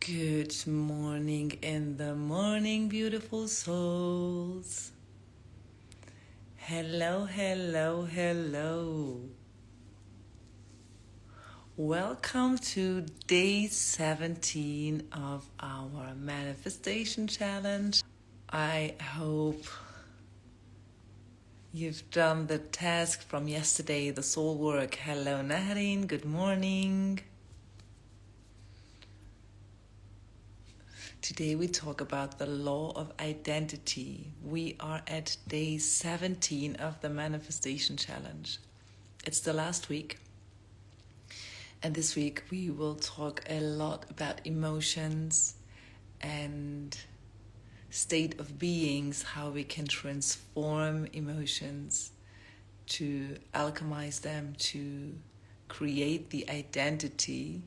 Good morning in the morning, beautiful souls. Hello, hello, hello. Welcome to day 17 of our manifestation challenge. I hope you've done the task from yesterday, the soul work. Hello, Nahreen. Good morning. Today we talk about the law of identity. We are at day 17 of the manifestation challenge. It's the last week. And this week we will talk a lot about emotions and state of beings, how we can transform emotions to alchemize them, to create the identity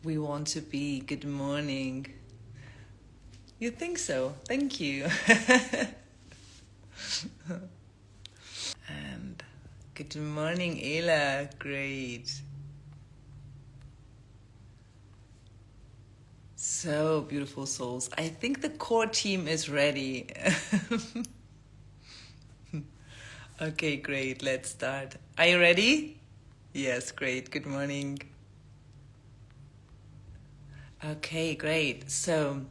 we want to be. Good morning. You think so? Thank you. And good morning, Ela. Great. So beautiful souls. I think the core team is ready. Okay, great. Let's start. Are you ready? Yes, great. Good morning. Okay, great. So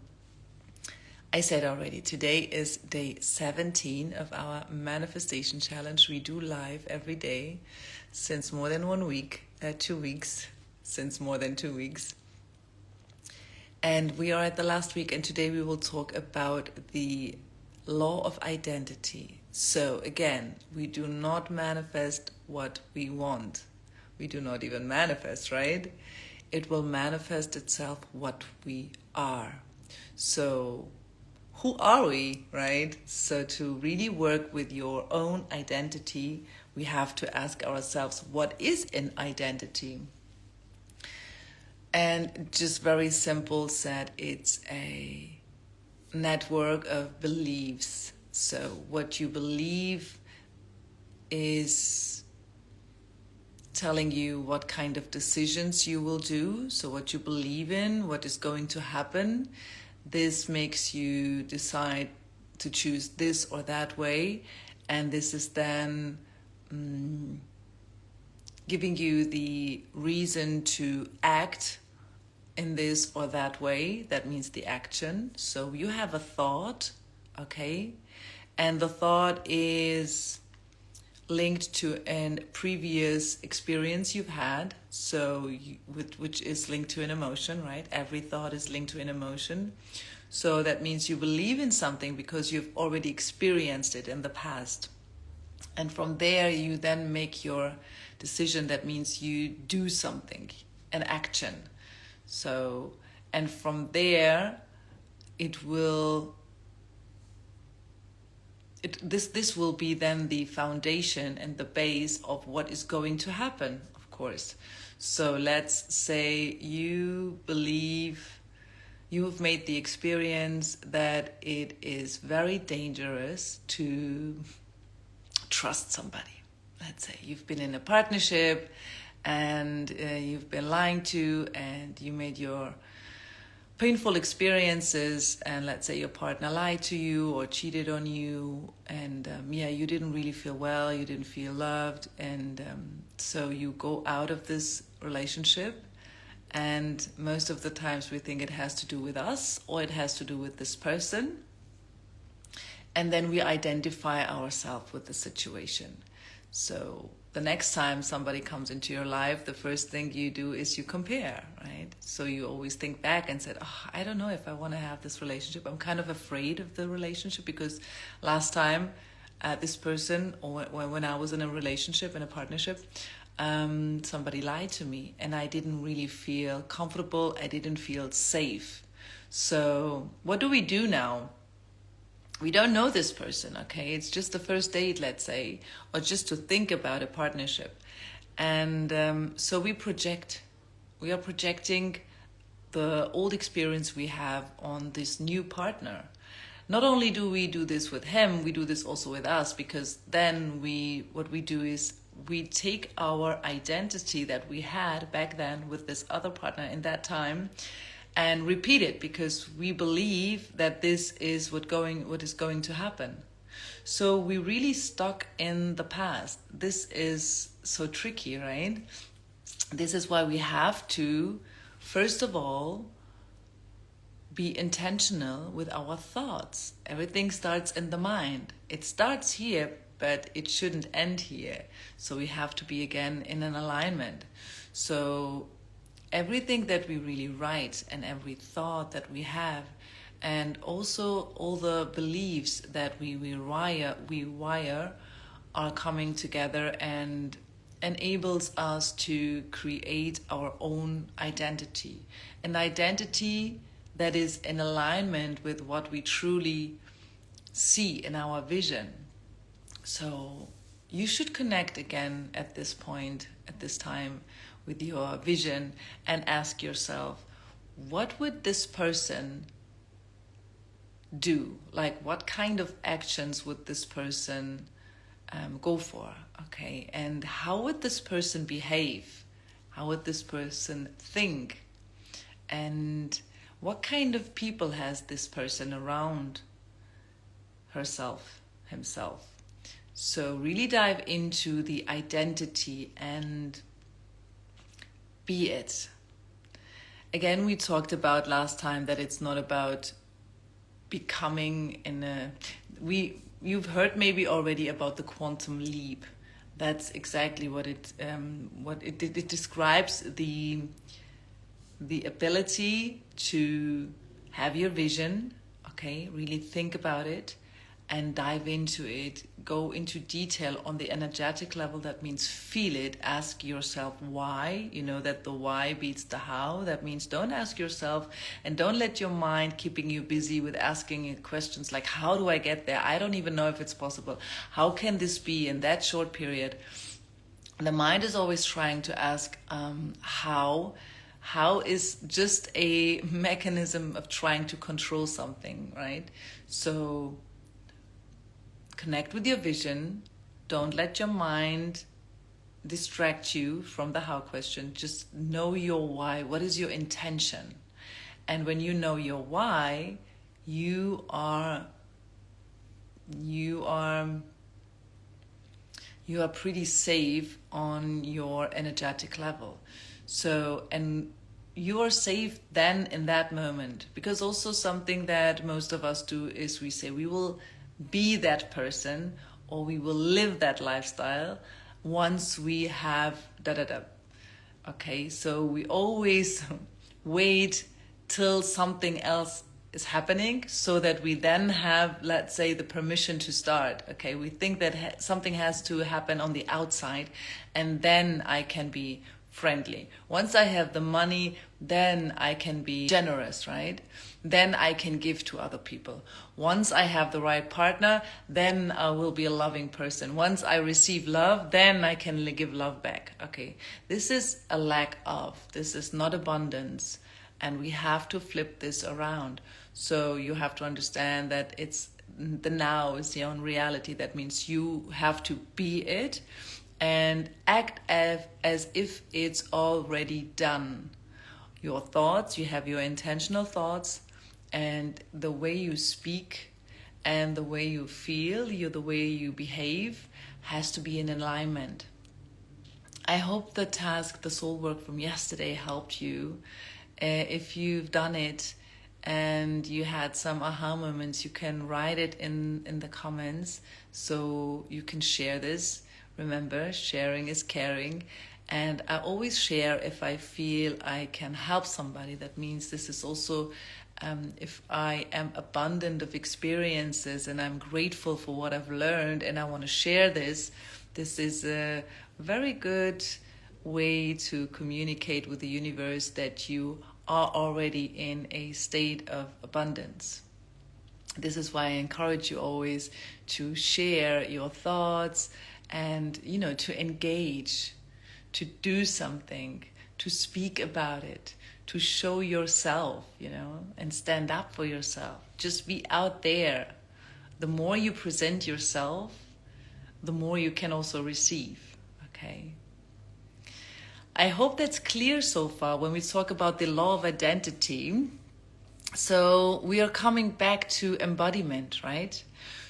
I said already, today is day 17 of our manifestation challenge. We do live every day since more than 1 week, 2 weeks, since more than 2 weeks. And we are at the last week, and today we will talk about the law of identity. So again, we do not manifest what we want. We do not even manifest, right? It will manifest itself what we are. So who are we, right? So to really work with your own identity, we have to ask ourselves, what is an identity? And just very simple said, it's a network of beliefs. So what you believe is telling you what kind of decisions you will do. So what you believe in, what is going to happen. This makes you decide to choose this or that way. And this is then giving you the reason to act in this or that way. That means the action. So you have a thought, okay? And the thought is linked to a previous experience you've had, which is linked to an emotion, right? Every thought is linked to an emotion. So that means you believe in something because you've already experienced it in the past. And from there, you then make your decision. That means you do something, an action. So, and from there, this will be then the foundation and the base of what is going to happen, of course. So let's say you believe, you have made the experience that it is very dangerous to trust somebody. Let's say you've been in a partnership and you've been lying to, and you made your painful experiences, and let's say your partner lied to you or cheated on you, and you didn't really feel well, you didn't feel loved, and so you go out of this relationship, and most of the times we think it has to do with us or it has to do with this person, and then we identify ourselves with the situation. So the next time somebody comes into your life, the first thing you do is you compare, right? So you always think back and said, I don't know if I want to have this relationship. I'm kind of afraid of the relationship because last time this person, or when I was in a relationship, in a partnership, somebody lied to me and I didn't really feel comfortable. I didn't feel safe. So what do we do now? We don't know this person, okay? It's just the first date, let's say, or just to think about a partnership. And so we project. We are projecting the old experience we have on this new partner. not only do we do this with him, we do this also with us, because then what we do is we take our identity that we had back then with this other partner in that time and repeat it, because we believe that this is what is going to happen. So we really stuck in the past. This is so tricky, right? This is why we have to, first of all, be intentional with our thoughts. Everything starts in the mind. It starts here, but it shouldn't end here. So we have to be again in an alignment. So everything that we really write and every thought that we have, and also all the beliefs that we wire are coming together and enables us to create our own identity. An identity that is in alignment with what we truly see in our vision. So you should connect again at this point, at this time, with your vision and ask yourself, what would this person do? Like, what kind of actions would this person go for? Okay, and how would this person behave? How would this person think? And what kind of people has this person around herself, himself? So really dive into the identity and be it. Again, we talked about last time that it's not about becoming you've heard maybe already about the quantum leap. That's exactly what it describes, the ability to have your vision, okay, really think about it and dive into it, go into detail on the energetic level. That means feel it, ask yourself why. You know that the why beats the how. That means don't ask yourself and don't let your mind keeping you busy with asking questions like, how do I get there? I don't even know if it's possible. How can this be in that short period? The mind is always trying to ask how. How is just a mechanism of trying to control something, right? So connect with your vision. Don't let your mind distract you from the how question. Just know your why. What is your intention? And when you know your why, you are pretty safe on your energetic level. So, and you are safe then in that moment, because also something that most of us do is we say we will be that person or we will live that lifestyle once we have da-da-da. Okay, so we always wait till something else is happening so that we then have, let's say, the permission to start. Okay, we think that something has to happen on the outside and then I can be friendly. Once I have the money, then I can be generous, right? Then I can give to other people. Once I have the right partner, then I will be a loving person. Once I receive love, then I can give love back. Okay, this is a lack of. This is not abundance. And we have to flip this around. So you have to understand that it's the now is your own reality. That means you have to be it and act as if it's already done. Your thoughts, you have your intentional thoughts, and the way you speak and the way you feel, the way you behave has to be in alignment. I hope the task, the soul work from yesterday helped you. If you've done it and you had some aha moments, you can write it in the comments so you can share this. Remember, sharing is caring. And I always share if I feel I can help somebody. That means this is also if I am abundant of experiences and I'm grateful for what I've learned and I want to share this. This is a very good way to communicate with the universe that you are already in a state of abundance. This is why I encourage you always to share your thoughts and, to engage, to do something, to speak about it, to show yourself, and stand up for yourself. Just be out there. The more you present yourself, the more you can also receive, okay? I hope that's clear so far when we talk about the law of identity. So we are coming back to embodiment, right?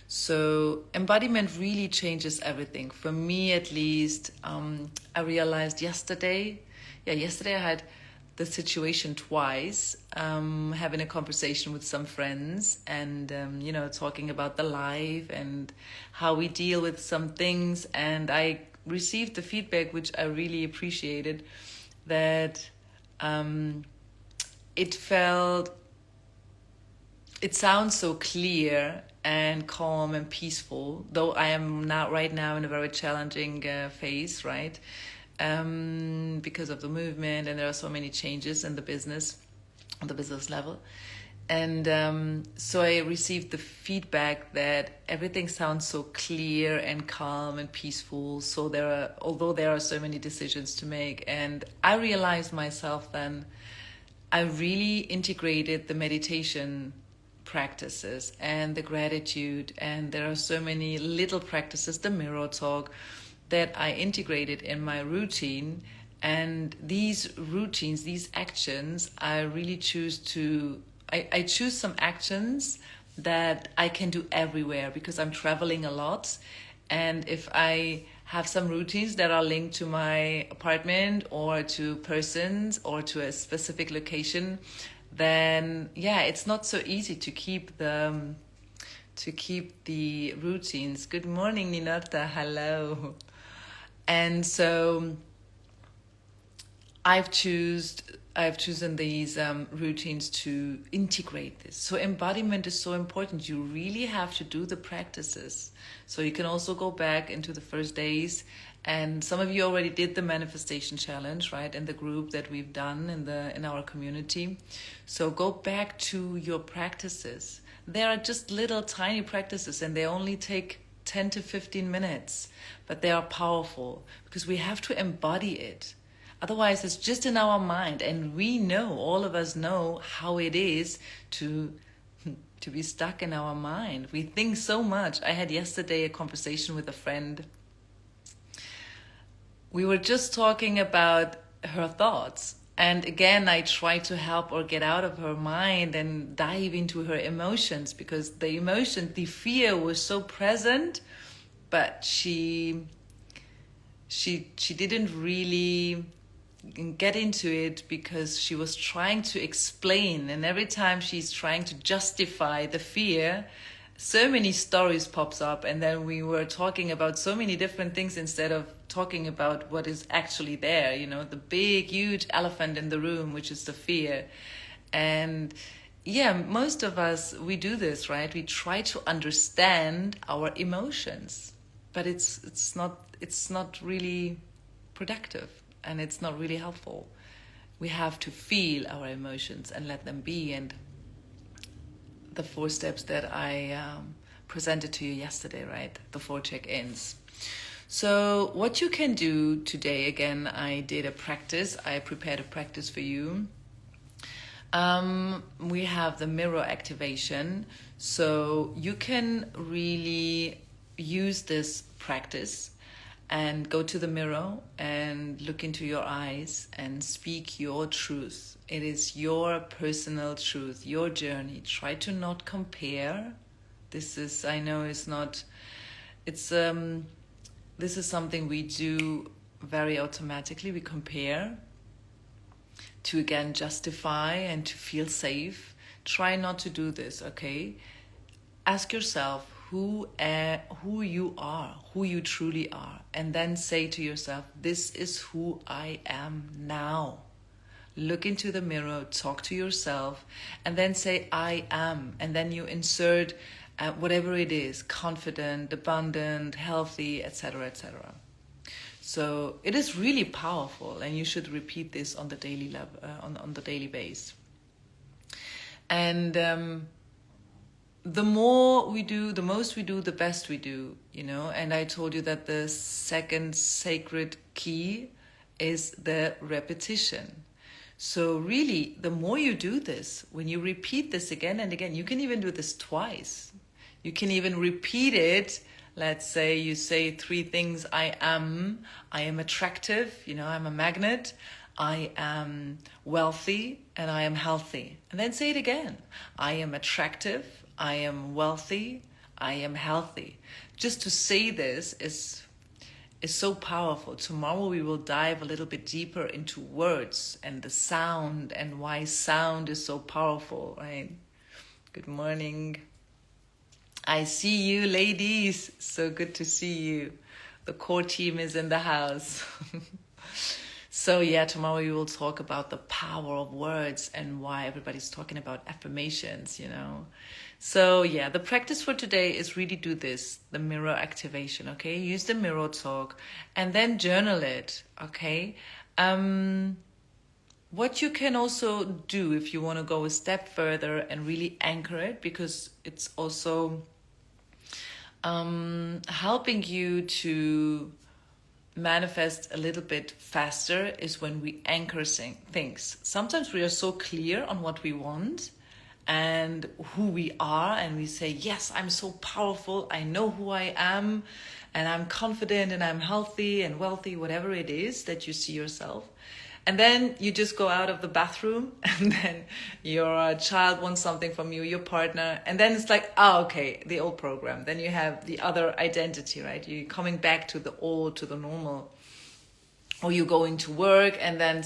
So embodiment really changes everything. For me, at least, I realized yesterday I had the situation twice, having a conversation with some friends and, talking about the life and how we deal with some things. And I received the feedback, which I really appreciated, that it sounds so clear and calm and peaceful, though I am not right now in a very challenging phase, right? Because of the movement, and there are so many changes in the business, on the business level. And so I received the feedback that everything sounds so clear and calm and peaceful. So although there are so many decisions to make, and I realized myself then, I really integrated the meditation practices and the gratitude, and there are so many little practices, the mirror talk, that I integrated in my routine. And these routines, these actions, I really choose some actions that I can do everywhere, because I'm traveling a lot. And if I have some routines that are linked to my apartment or to persons or to a specific location, then it's not so easy to keep the routines. Good morning, Ninata. Hello. And so I've chosen these routines to integrate this. So embodiment is so important. You really have to do the practices. So you can also go back into the first days, and some of you already did the manifestation challenge, right, in the group that we've done in our community. So go back to your practices. They are just little tiny practices, and they only take 10 to 15 minutes, but they are powerful because we have to embody it. Otherwise, it's just in our mind, and all of us know how it is to be stuck in our mind. We think so much. I had yesterday a conversation with a friend. We were just talking about her thoughts. And again, I tried to help her get out of her mind and dive into her emotions, because the fear was so present, but she didn't really get into it because she was trying to explain. And every time she's trying to justify the fear, so many stories pops up, and then we were talking about so many different things instead of talking about what is actually there, the big huge elephant in the room, which is the fear. And most of us, we do this, right? We try to understand our emotions, but it's not really productive, and it's not really helpful. We have to feel our emotions and let them be. And the 4 steps that I presented to you yesterday, right? The 4 check-ins. So what you can do today, again, I prepared a practice for you. We have the mirror activation. So you can really use this practice and go to the mirror and look into your eyes and speak your truth. It is your personal truth, your journey. Try to not compare. This is something we do very automatically. We compare to, again, justify and to feel safe. Try not to do this, okay? Ask yourself who you are, who you truly are, and then say to yourself, this is who I am now. Look into the mirror, talk to yourself, and then say, I am. And then you insert whatever it is, confident, abundant, healthy, etc., etc. So it is really powerful, and you should repeat this on the daily level, on the daily base. And the more we do, the most we do, the best we do, And I told you that the second sacred key is the repetition. So really, the more you do this, when you repeat this again and again, you can even do this twice. You can even repeat it. Let's say you say 3 things. I am attractive, I'm a magnet. I am wealthy and I am healthy. And then say it again. I am attractive. I am wealthy. I am healthy. Just to say this is so powerful. Tomorrow we will dive a little bit deeper into words and the sound and why sound is so powerful, right? Good morning. I see you, ladies. So good to see you. The core team is in the house. So yeah, tomorrow we will talk about the power of words and why everybody's talking about affirmations, So yeah, the practice for today is really do this, the mirror activation, okay? Use the mirror talk and then journal it, okay? What you can also do if you want to go a step further and really anchor it, because it's also helping you to manifest a little bit faster, is when we anchor things. Sometimes we are so clear on what we want and who we are, and we say, yes, I'm so powerful, I know who I am, and I'm confident and I'm healthy and wealthy, whatever it is that you see yourself. And then you just go out of the bathroom, and then your child wants something from you, your partner, and then it's like, okay, the old program. Then you have the other identity, right? You're coming back to the old, to the normal. Or you go into work, and then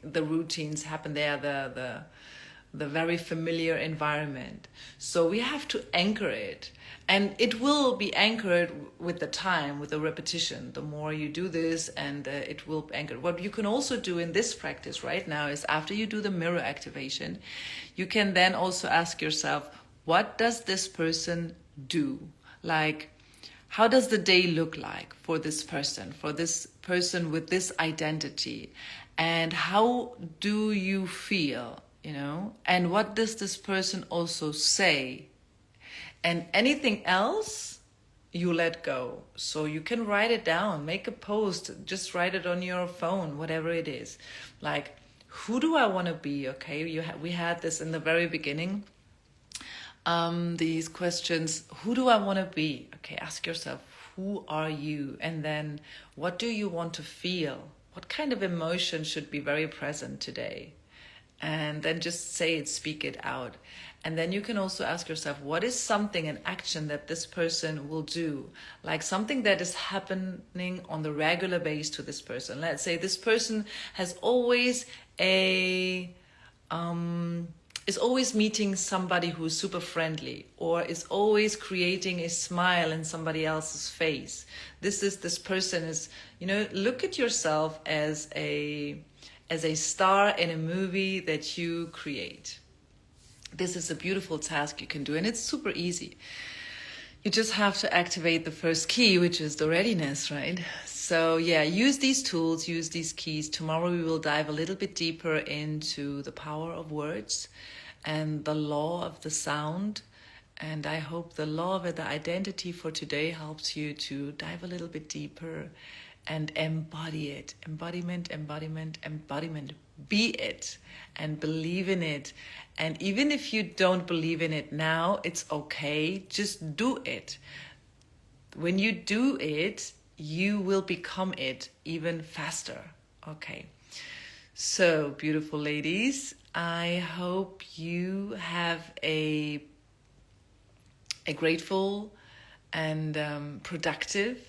the routines happen there, the very familiar environment. So we have to anchor it. And it will be anchored with the time, with the repetition. The more you do this, and it will anchor. What you can also do in this practice right now is, after you do the mirror activation, you can then also ask yourself, what does this person do? Like, how does the day look like for this person with this identity? And how do you feel, And what does this person also say? And anything else, you let go. So you can write it down, make a post, just write it on your phone, whatever it is. Like, who do I want to be? Okay, we had this in the very beginning. These questions, who do I want to be? Okay, ask yourself, who are you? And then, what do you want to feel? What kind of emotion should be very present today? And then just say it, speak it out. And then you can also ask yourself, what is something, an action that this person will do? Like something that is happening on the regular basis to this person. Let's say this person has always is always meeting somebody who's super friendly, or is always creating a smile in somebody else's face. This person is, look at yourself as a star in a movie that you create. This is a beautiful task you can do, and it's super easy. You just have to activate the first key, which is the readiness, right? So yeah, use these tools, use these keys. Tomorrow we will dive a little bit deeper into the power of words and the law of the sound. And I hope the law of the identity for today helps you to dive a little bit deeper and embody it. Embodiment, embodiment, embodiment. Be it and believe in it. And even if you don't believe in it now, it's okay. Just do it. When you do it, you will become it even faster. Okay. So, beautiful ladies, I hope you have a grateful and productive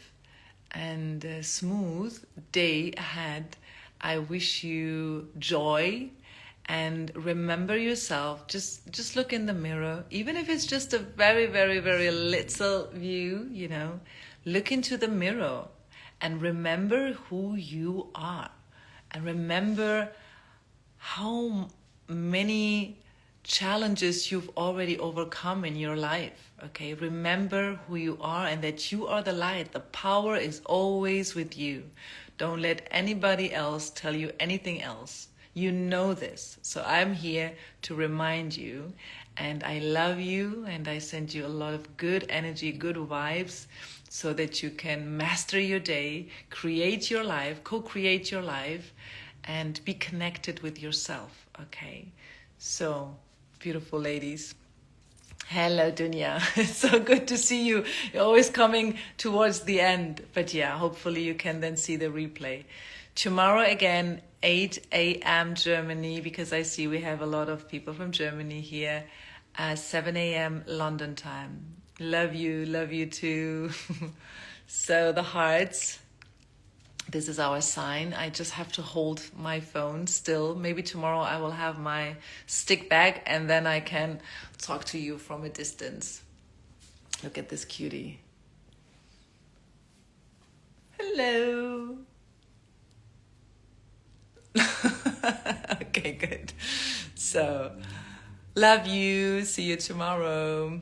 and smooth day ahead. I wish you joy, and remember yourself. Just look in the mirror, even if it's just a very, very, very little view, look into the mirror and remember who you are, and remember how many challenges you've already overcome in your life. Okay, remember who you are and that you are the light. The power is always with you. Don't let anybody else tell you anything else. You know this. So I'm here to remind you, and I love you, and I send you a lot of good energy, good vibes. so that you can master your day, create your life, co-create your life, and be connected with yourself, okay? So, beautiful ladies. Hello, Dunya. It's so good to see you. You're always coming towards the end. But yeah, hopefully you can then see the replay. Tomorrow again, 8 a.m. Germany, because I see we have a lot of people from Germany here. 7 a.m. London time. Love you too. So the hearts. This is our sign. I just have to hold my phone still. Maybe tomorrow I will have my stick back and then I can talk to you from a distance. Look at this cutie. Hello. Okay, good. So, love you. See you tomorrow.